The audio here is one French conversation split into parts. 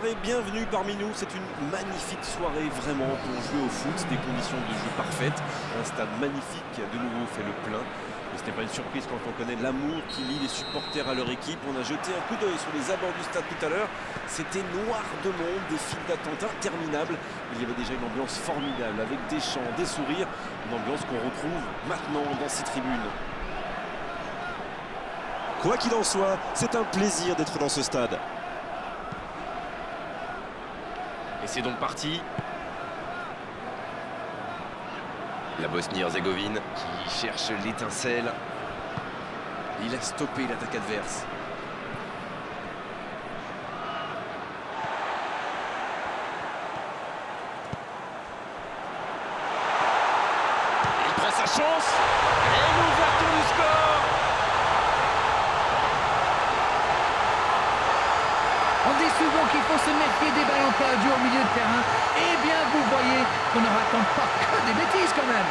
soirée, bienvenue parmi nous. C'est une magnifique soirée vraiment pour jouer au foot, des conditions de jeu parfaites. Un stade magnifique de nouveau fait le plein. Et ce n'est pas une surprise quand on connaît l'amour qui lie les supporters à leur équipe. On a jeté un coup d'œil sur les abords du stade tout à l'heure. C'était noir de monde, des files d'attente interminables. Il y avait déjà une ambiance formidable avec des chants, des sourires. Une ambiance qu'on retrouve maintenant dans ces tribunes. Quoi qu'il en soit, c'est un plaisir d'être dans ce stade. Et c'est donc parti. La Bosnie-Herzégovine qui cherche l'étincelle. Il a stoppé l'attaque adverse. Il prend sa chance. Et l'ouverture du score. On dit souvent qu'il faut se méfier des ballons perdus au milieu de terrain. Eh bien, vous voyez qu'on ne raconte pas que des bêtises quand même.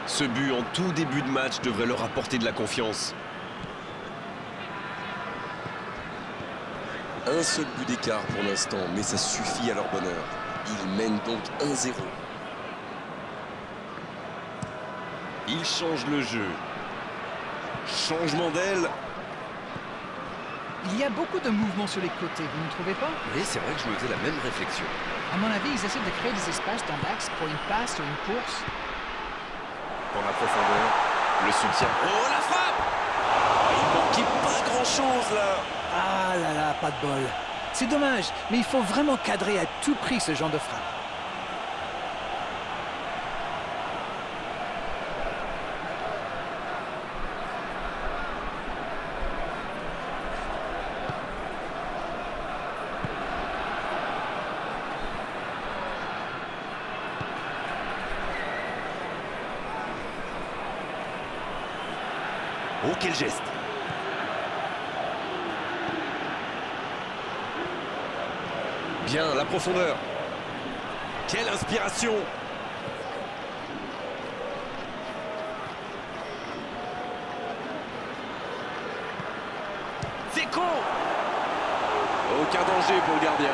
Ce but en tout début de match devrait leur apporter de la confiance. Un seul but d'écart pour l'instant, mais ça suffit à leur bonheur. Ils mènent donc 1-0. Il change le jeu. Changement d'aile. Il y a beaucoup de mouvements sur les côtés, vous ne trouvez pas? Oui, c'est vrai que je me faisais la même réflexion. À mon avis, ils essaient de créer des espaces dans l'axe pour une passe ou une course. Dans la profondeur, le soutien. Oh, la frappe! Il manquait pas grand-chose, là. Ah là là, pas de bol. C'est dommage, mais il faut vraiment cadrer à tout prix ce genre de frappe. Oh, quel geste! Bien, la profondeur. Quelle inspiration! C'est con! Aucun danger pour le gardien.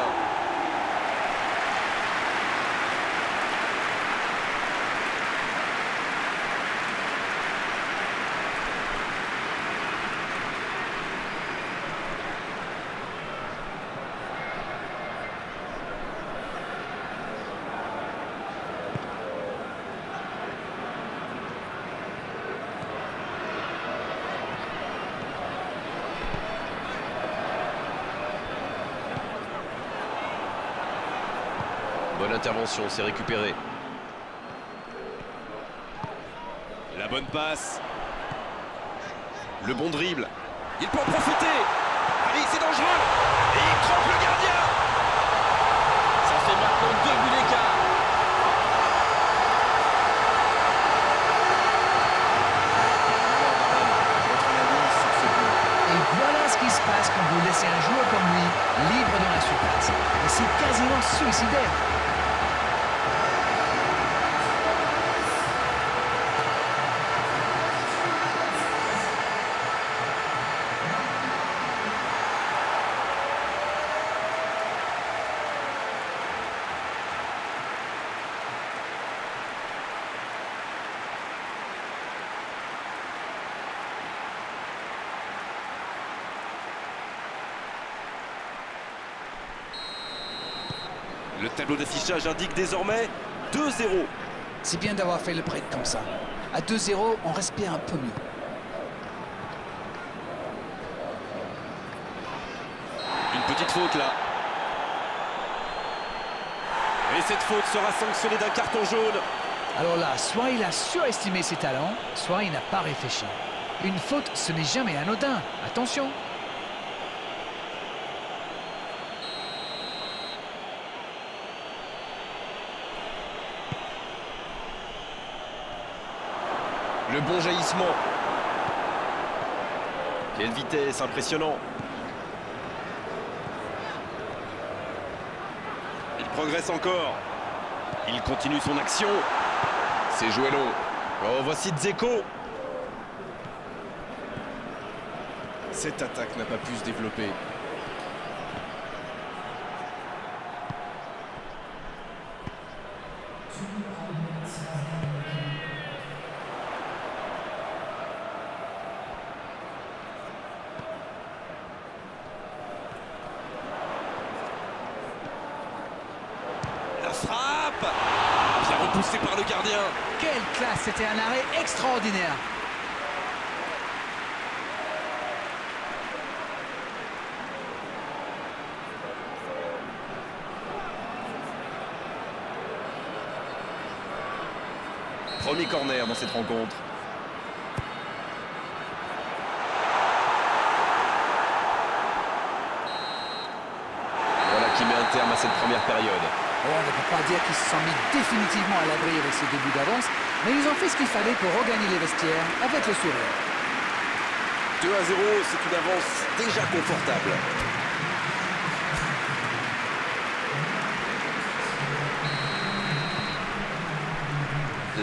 Bonne intervention, c'est récupéré. La bonne passe. Le bon dribble. Il peut en profiter. Allez, c'est dangereux. Et il trompe le gardien. Ça fait maintenant 2 buts d'écart. Et voilà ce qui se passe quand vous laissez un joueur comme lui libre dans la surface. Et c'est quasiment suicidaire. Le tableau d'affichage indique désormais 2-0. C'est bien d'avoir fait le break comme ça. À 2-0, on respire un peu mieux. Une petite faute là. Et cette faute sera sanctionnée d'un carton jaune. Alors là, soit il a surestimé ses talents, soit il n'a pas réfléchi. Une faute, ce n'est jamais anodin. Attention. Le bon jaillissement. Quelle vitesse, impressionnant. Il progresse encore. Il continue son action. C'est joué long. Oh, voici Dzeko. Cette attaque n'a pas pu se développer. La frappe! Bien repoussé par le gardien. Quelle classe, c'était un arrêt extraordinaire. Premier corner dans cette rencontre. Voilà qui met un terme à cette première période. Oh, on ne peut pas dire qu'ils se sont mis définitivement à l'abri avec ce début d'avance, mais ils ont fait ce qu'il fallait pour regagner les vestiaires avec le sourire. 2-0, c'est une avance déjà confortable.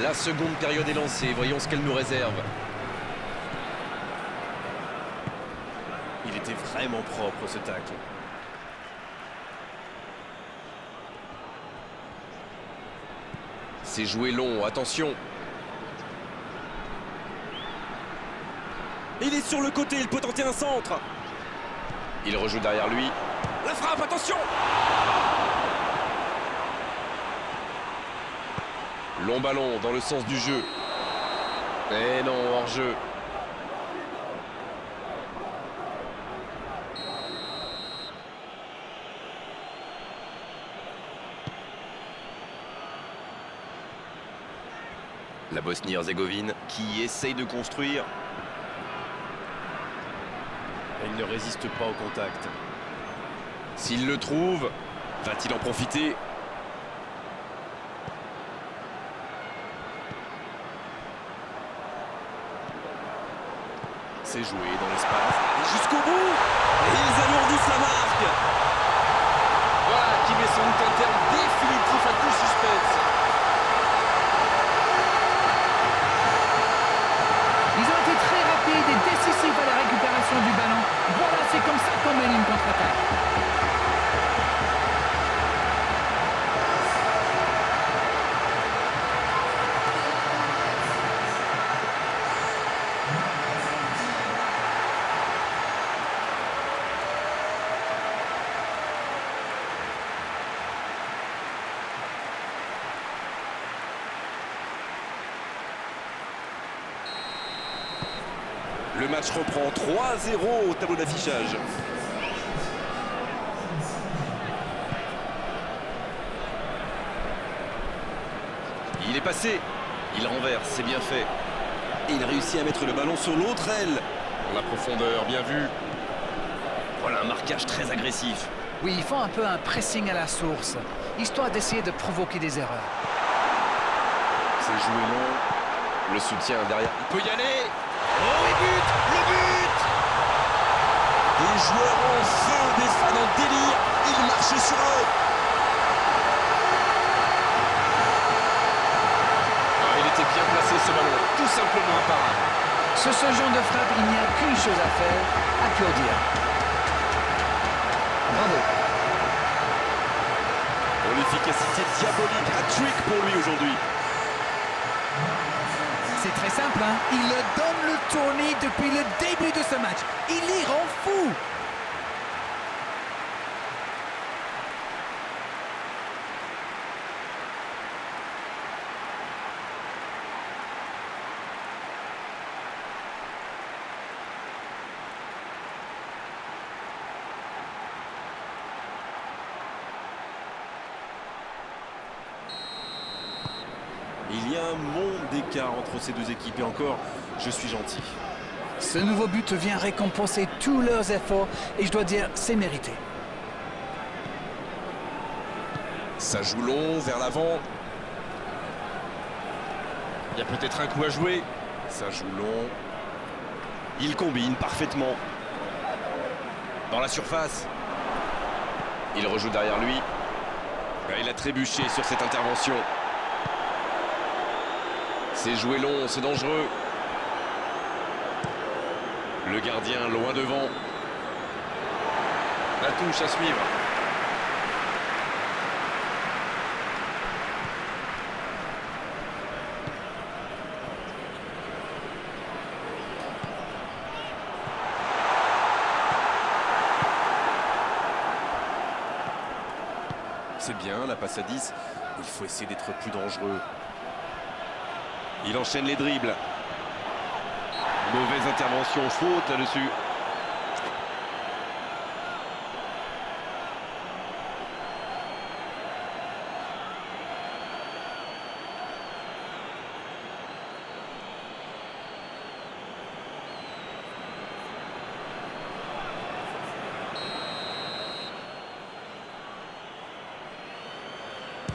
La seconde période est lancée, voyons ce qu'elle nous réserve. Il était vraiment propre ce tacle. C'est joué long, attention. Il est sur le côté, il peut tenter un centre. Il rejoue derrière lui. La frappe, attention! Long ballon dans le sens du jeu. Eh non, hors-jeu. La Bosnie-Herzégovine qui essaye de construire. Il ne résiste pas au contact. S'il le trouve, va-t-il en profiter? C'est joué dans l'espace. Jusqu'au bout! Et ils alourdissent la marque! Voilà qui met sans doute un terme définitif à tout suspense. Ils ont été très rapides et décisifs à la récupération du ballon. Voilà, c'est comme ça qu'on mène une contre-attaque. Le match reprend 3-0 au tableau d'affichage. Il est passé. Il renverse, c'est bien fait. Et il réussit à mettre le ballon sur l'autre aile. Dans la profondeur, bien vu. Voilà un marquage très agressif. Oui, ils font un peu un pressing à la source, histoire d'essayer de provoquer des erreurs. C'est joué long. Le soutien derrière. Il peut y aller. Oh, et but! Le but! Des joueurs en feu, des fans en délire, ils marchent sur eux. Ah, il était bien placé ce ballon, tout simplement imparable. Sur ce genre de frappe, il n'y a qu'une chose à faire, applaudir. Bravo. Oh, l'efficacité diabolique, hat-trick pour lui aujourd'hui. C'est très simple, hein. Il donne le tournis depuis le début de ce match. Il y rend fou. Il y a un monde d'écart entre ces deux équipes et encore, je suis gentil. Ce nouveau but vient récompenser tous leurs efforts et je dois dire, c'est mérité. Ça joue long, vers l'avant. Il y a peut-être un coup à jouer. Ça joue long. Il combine parfaitement. Dans la surface. Il rejoue derrière lui. Il a trébuché sur cette intervention. C'est joué long, c'est dangereux. Le gardien loin devant. La touche à suivre. C'est bien, la passe à 10. Il faut essayer d'être plus dangereux. Il enchaîne les dribbles. Mauvaise intervention, faute là-dessus.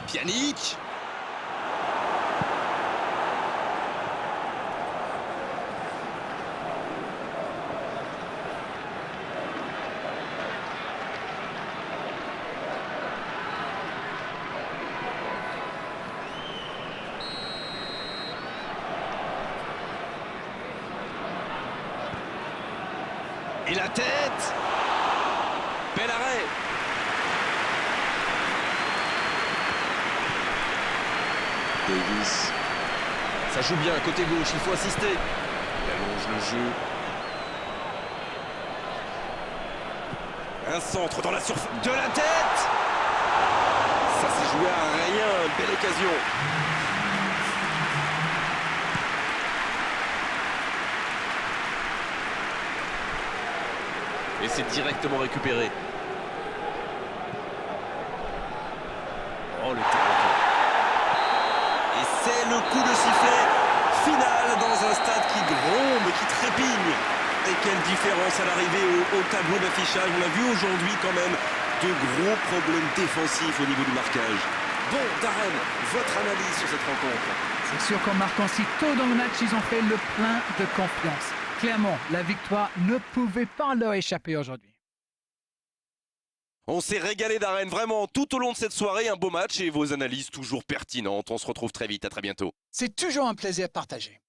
Pjanic. Et la tête! Bel arrêt! Davis. Ça joue bien, côté gauche, il faut assister. Il allonge le jeu. Un centre dans la surface. De la tête! Ça s'est joué à rien, belle occasion. Et c'est directement récupéré. Oh, le terrain. Et c'est le coup de sifflet final dans un stade qui gronde, qui trépigne. Et quelle différence à l'arrivée au tableau d'affichage. On a vu aujourd'hui quand même de gros problèmes défensifs au niveau du marquage. Bon, Darren, votre analyse sur cette rencontre? C'est sûr qu'en marquant si tôt dans le match, ils ont fait le plein de confiance. Clairement, la victoire ne pouvait pas leur échapper aujourd'hui. On s'est régalé, Darren, vraiment tout au long de cette soirée. Un beau match et vos analyses toujours pertinentes. On se retrouve très vite, à très bientôt. C'est toujours un plaisir partagé.